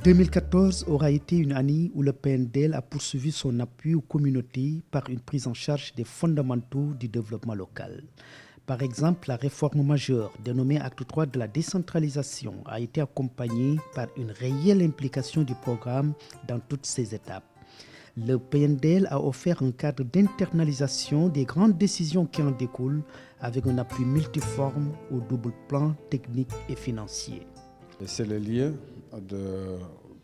2014 aura été une année où le PNDL a poursuivi son appui aux communautés par une prise en charge des fondamentaux du développement local. Par exemple, la réforme majeure dénommée Acte 3 de la décentralisation a été accompagnée par une réelle implication du programme dans toutes ses étapes. Le PNDL a offert un cadre d'internalisation des grandes décisions qui en découlent avec un appui multiforme au double plan technique et financier. Et c'est le lieu de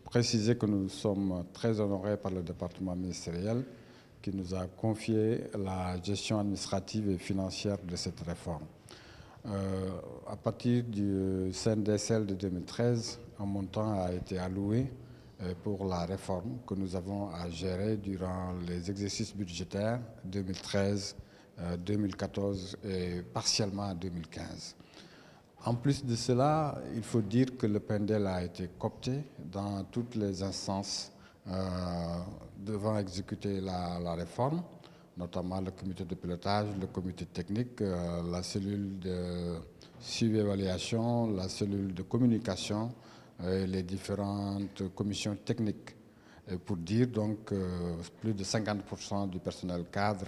préciser que nous sommes très honorés par le département ministériel qui nous a confié la gestion administrative et financière de cette réforme. À partir du CNDSL de 2013, un montant a été alloué pour la réforme que nous avons à gérer durant les exercices budgétaires 2013, 2014 et partiellement 2015. En plus de cela, il faut dire que le PNDL a été coopté dans toutes les instances devant exécuter la réforme, notamment le comité de pilotage, le comité technique, la cellule de suivi-évaluation, la cellule de communication, et les différentes commissions techniques. Et pour dire donc plus de 50% du personnel cadre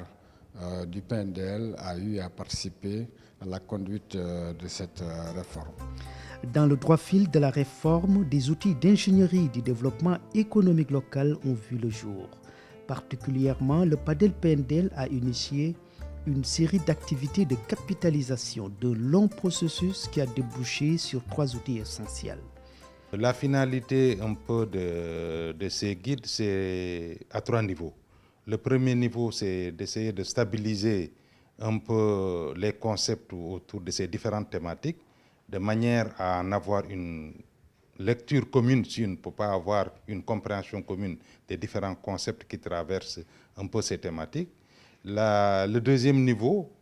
du PNDL a eu à participer à la conduite de cette réforme. Dans le droit fil de la réforme, des outils d'ingénierie du développement économique local ont vu le jour. Particulièrement, le PADEL-PNDL a initié une série d'activités de capitalisation de longs processus qui a débouché sur 3 outils essentiels. La finalité un peu de ces guides, c'est à 3 niveaux. Le premier niveau, c'est d'essayer de stabiliser un peu les concepts autour de ces différentes thématiques, de manière à en avoir une lecture commune si on ne peut pas avoir une compréhension commune des différents concepts qui traversent un peu ces thématiques. Le deuxième niveau,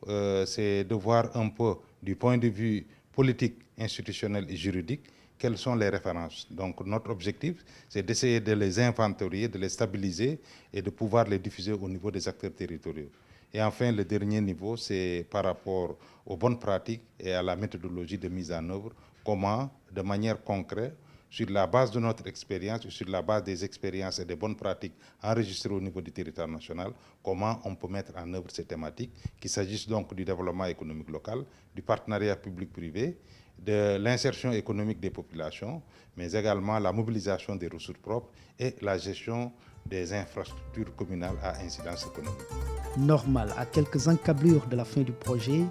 c'est de voir un peu du point de vue politique, institutionnel et juridique, quelles sont les références. Donc notre objectif, c'est d'essayer de les inventorier, de les stabiliser et de pouvoir les diffuser au niveau des acteurs territoriaux. Et enfin, le dernier niveau, c'est par rapport aux bonnes pratiques et à la méthodologie de mise en œuvre, comment, de manière concrète, sur la base de notre expérience, sur la base des expériences et des bonnes pratiques enregistrées au niveau du territoire national, comment on peut mettre en œuvre ces thématiques, qu'il s'agisse donc du développement économique local, du partenariat public-privé, de l'insertion économique des populations, mais également la mobilisation des ressources propres et la gestion des infrastructures communales à incidence économique. Normal, à quelques encablures de la fin du projet,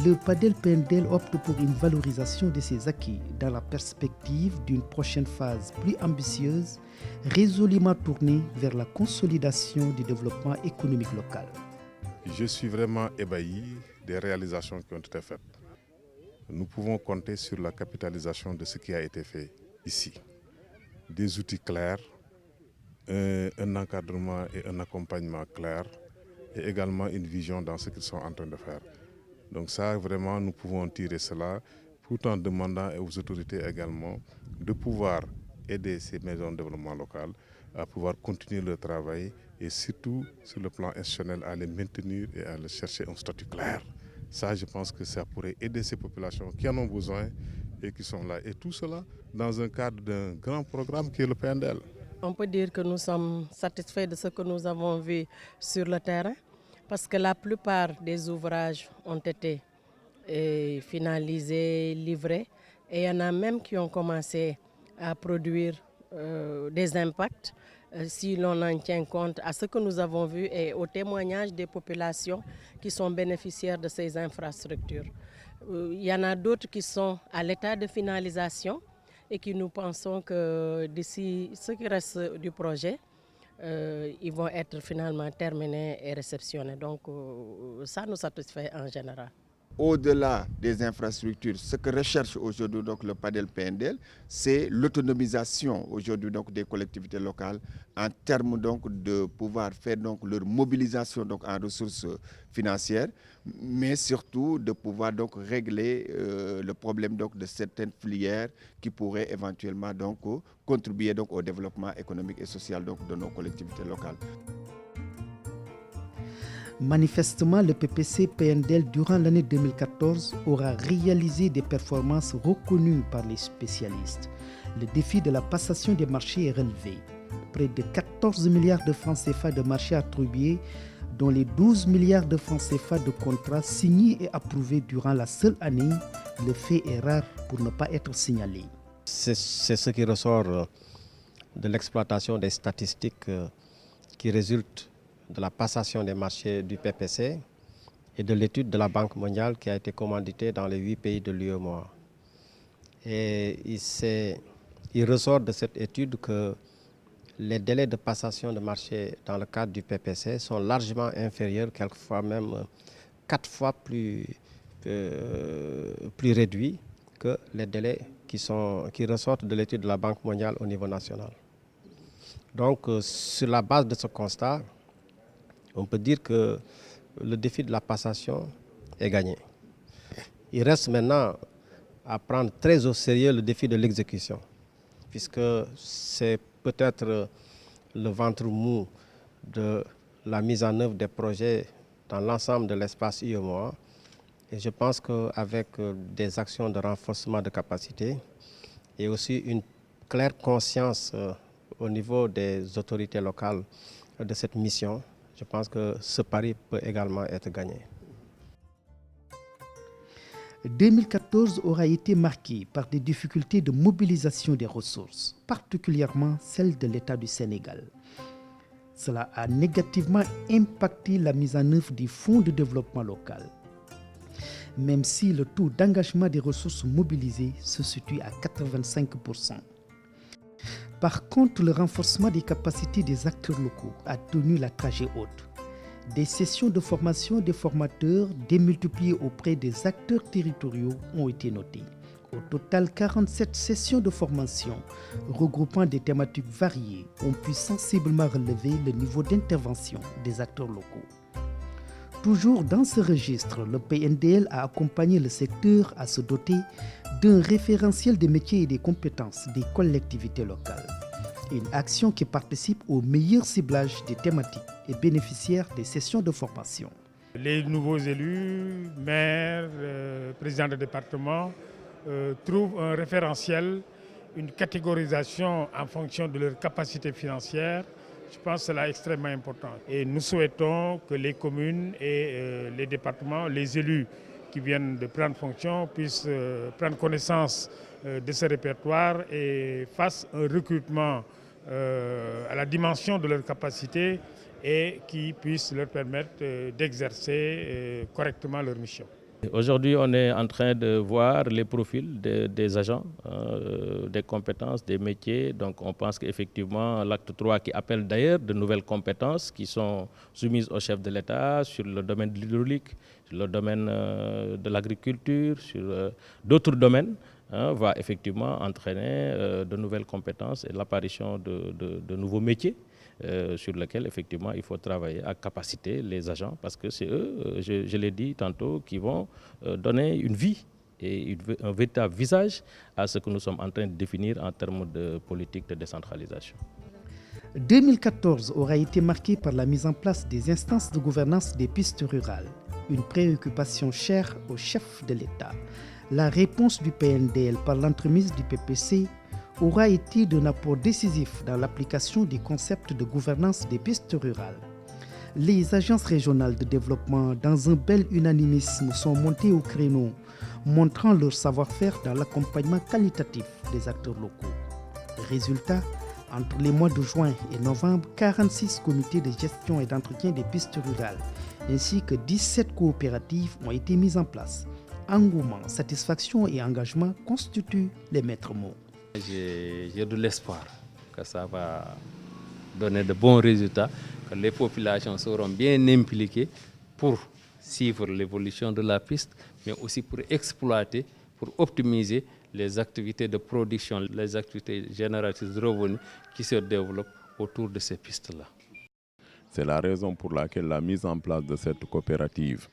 le PADEL-PNDL opte pour une valorisation de ses acquis dans la perspective d'une prochaine phase plus ambitieuse, résolument tournée vers la consolidation du développement économique local. Je suis vraiment ébahi des réalisations qui ont été faites. Nous pouvons compter sur la capitalisation de ce qui a été fait ici. Des outils clairs, un encadrement et un accompagnement clair et également une vision dans ce qu'ils sont en train de faire. Donc ça, vraiment, nous pouvons tirer cela tout en demandant aux autorités également de pouvoir aider ces maisons de développement local à pouvoir continuer le travail et surtout sur le plan institutionnel à les maintenir et à les chercher un statut clair. Ça, je pense que ça pourrait aider ces populations qui en ont besoin et qui sont là. Et tout cela dans un cadre d'un grand programme qui est le PNDL. On peut dire que nous sommes satisfaits de ce que nous avons vu sur le terrain parce que la plupart des ouvrages ont été finalisés, livrés et il y en a même qui ont commencé à produire des impacts si l'on en tient compte à ce que nous avons vu et au témoignage des populations qui sont bénéficiaires de ces infrastructures. Il y en a d'autres qui sont à l'état de finalisation et qui nous pensons que d'ici ce qui reste du projet, ils vont être finalement terminés et réceptionnés. Donc ça nous satisfait en général. Au-delà des infrastructures, ce que recherche aujourd'hui donc le PADEL-PNDL, c'est l'autonomisation aujourd'hui donc des collectivités locales en termes donc de pouvoir faire donc leur mobilisation donc en ressources financières, mais surtout de pouvoir donc régler le problème donc de certaines filières qui pourraient éventuellement donc contribuer donc au développement économique et social donc de nos collectivités locales. Manifestement, le PPC-PNDL durant l'année 2014 aura réalisé des performances reconnues par les spécialistes. le défi de la passation des marchés est relevé. Près de 14 milliards de francs CFA de marchés attribués, dont les 12 milliards de francs CFA de contrats signés et approuvés durant la seule année, le fait est rare pour ne pas être signalé. C'est ce qui ressort de l'exploitation des statistiques qui résultent de la passation des marchés du PPC et de l'étude de la Banque mondiale qui a été commanditée dans les 8 pays de l'UEMOA. Et il ressort de cette étude que les délais de passation de marché dans le cadre du PPC sont largement inférieurs, quelquefois même 4 fois plus réduits que les délais qui ressortent de l'étude de la Banque mondiale au niveau national. Donc, sur la base de ce constat, on peut dire que le défi de la passation est gagné. Il reste maintenant à prendre très au sérieux le défi de l'exécution, puisque c'est peut-être le ventre mou de la mise en œuvre des projets dans l'ensemble de l'espace UEMOA. Et je pense qu'avec des actions de renforcement de capacité et aussi une claire conscience au niveau des autorités locales de cette mission, je pense que ce pari peut également être gagné. 2014 aura été marqué par des difficultés de mobilisation des ressources, particulièrement celles de l'État du Sénégal. Cela a négativement impacté la mise en œuvre des fonds de développement local, même si le taux d'engagement des ressources mobilisées se situe à 85%. Par contre, le renforcement des capacités des acteurs locaux a tenu la trajet haute. Des sessions de formation des formateurs démultipliées auprès des acteurs territoriaux ont été notées. Au total, 47 sessions de formation regroupant des thématiques variées ont pu sensiblement relever le niveau d'intervention des acteurs locaux. Toujours dans ce registre, le PNDL a accompagné le secteur à se doter d'un référentiel des métiers et des compétences des collectivités locales. Une action qui participe au meilleur ciblage des thématiques et bénéficiaires des sessions de formation. Les nouveaux élus, maires, présidents de département trouvent un référentiel, une catégorisation en fonction de leur capacité financière. Je pense que c'est là extrêmement important. Et nous souhaitons que les communes et les départements, les élus qui viennent de prendre fonction puissent prendre connaissance de ce répertoire et fassent un recrutement à la dimension de leur capacité et qui puisse leur permettre d'exercer correctement leur mission. Aujourd'hui, on est en train de voir les profils des agents, des compétences, des métiers. Donc on pense qu'effectivement, l'acte 3 qui appelle d'ailleurs de nouvelles compétences qui sont soumises au chef de l'État sur le domaine de l'hydraulique, sur le domaine de l'agriculture, sur d'autres domaines, va effectivement entraîner de nouvelles compétences et l'apparition de nouveaux métiers. Sur lesquels effectivement il faut travailler à capaciter les agents parce que c'est eux, je l'ai dit tantôt, qui vont donner une vie et un véritable visage à ce que nous sommes en train de définir en termes de politique de décentralisation. 2014 aura été marqué par la mise en place des instances de gouvernance des pistes rurales, une préoccupation chère au chef de l'État. La réponse du PNDL par l'entremise du PPC aura été d'un apport décisif dans l'application des concepts de gouvernance des pistes rurales. Les agences régionales de développement, dans un bel unanimisme, sont montées au créneau, montrant leur savoir-faire dans l'accompagnement qualitatif des acteurs locaux. Résultat, entre les mois de juin et novembre, 46 comités de gestion et d'entretien des pistes rurales, ainsi que 17 coopératives ont été mises en place. Engouement, satisfaction et engagement constituent les maîtres mots. J'ai de l'espoir que ça va donner de bons résultats, que les populations seront bien impliquées pour suivre l'évolution de la piste, mais aussi pour exploiter, pour optimiser les activités de production, les activités génératrices de revenus qui se développent autour de ces pistes-là. C'est la raison pour laquelle la mise en place de cette coopérative,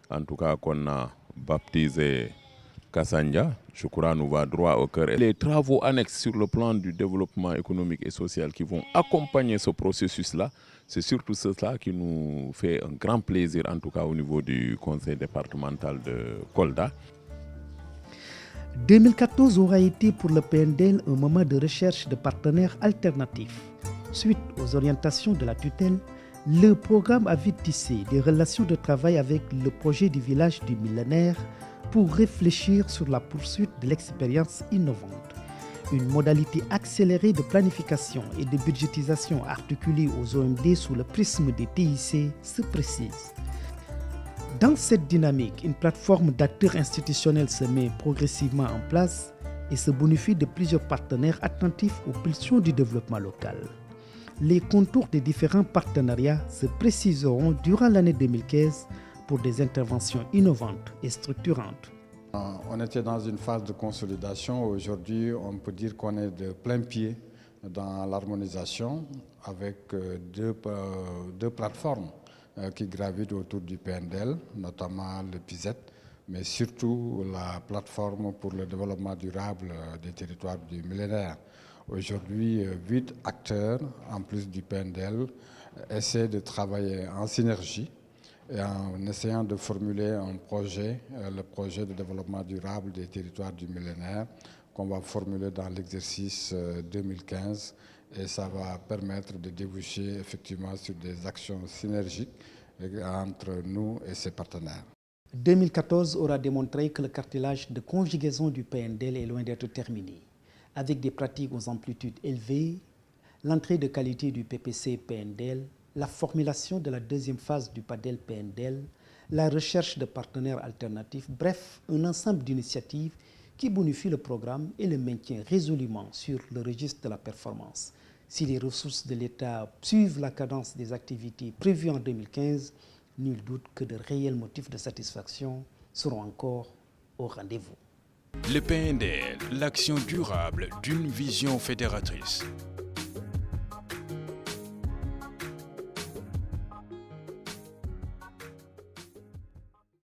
en tout cas qu'on a baptisée Kassandja, je crois, nous va droit au cœur. Les travaux annexes sur le plan du développement économique et social qui vont accompagner ce processus-là, c'est surtout cela qui nous fait un grand plaisir, en tout cas au niveau du conseil départemental de Kolda. 2014 aura été pour le PNDL un moment de recherche de partenaires alternatifs. Suite aux orientations de la tutelle, le programme a vite tissé des relations de travail avec le projet du village du millénaire pour réfléchir sur la poursuite de l'expérience innovante. Une modalité accélérée de planification et de budgétisation articulée aux OMD sous le prisme des TIC se précise. Dans cette dynamique, une plateforme d'acteurs institutionnels se met progressivement en place et se bonifie de plusieurs partenaires attentifs aux pulsions du développement local. Les contours des différents partenariats se préciseront durant l'année 2015 pour des interventions innovantes et structurantes. On était dans une phase de consolidation. Aujourd'hui, on peut dire qu'on est de plein pied dans l'harmonisation avec deux plateformes qui gravitent autour du PNDL, notamment le PISET, mais surtout la plateforme pour le développement durable des territoires du millénaire. Aujourd'hui, 8 acteurs, en plus du PNDL, essaient de travailler en synergie et en essayant de formuler un projet, le projet de développement durable des territoires du millénaire, qu'on va formuler dans l'exercice 2015. Et ça va permettre de déboucher effectivement sur des actions synergiques entre nous et ses partenaires. 2014 aura démontré que le cartilage de conjugaison du PNDL est loin d'être terminé. Avec des pratiques aux amplitudes élevées, l'entrée de qualité du PPC-PNDL, la formulation de la deuxième phase du PADEL-PNDL, la recherche de partenaires alternatifs, bref, un ensemble d'initiatives qui bonifient le programme et le maintient résolument sur le registre de la performance. Si les ressources de l'État suivent la cadence des activités prévues en 2015, nul doute que de réels motifs de satisfaction seront encore au rendez-vous. Le PNDL, l'action durable d'une vision fédératrice.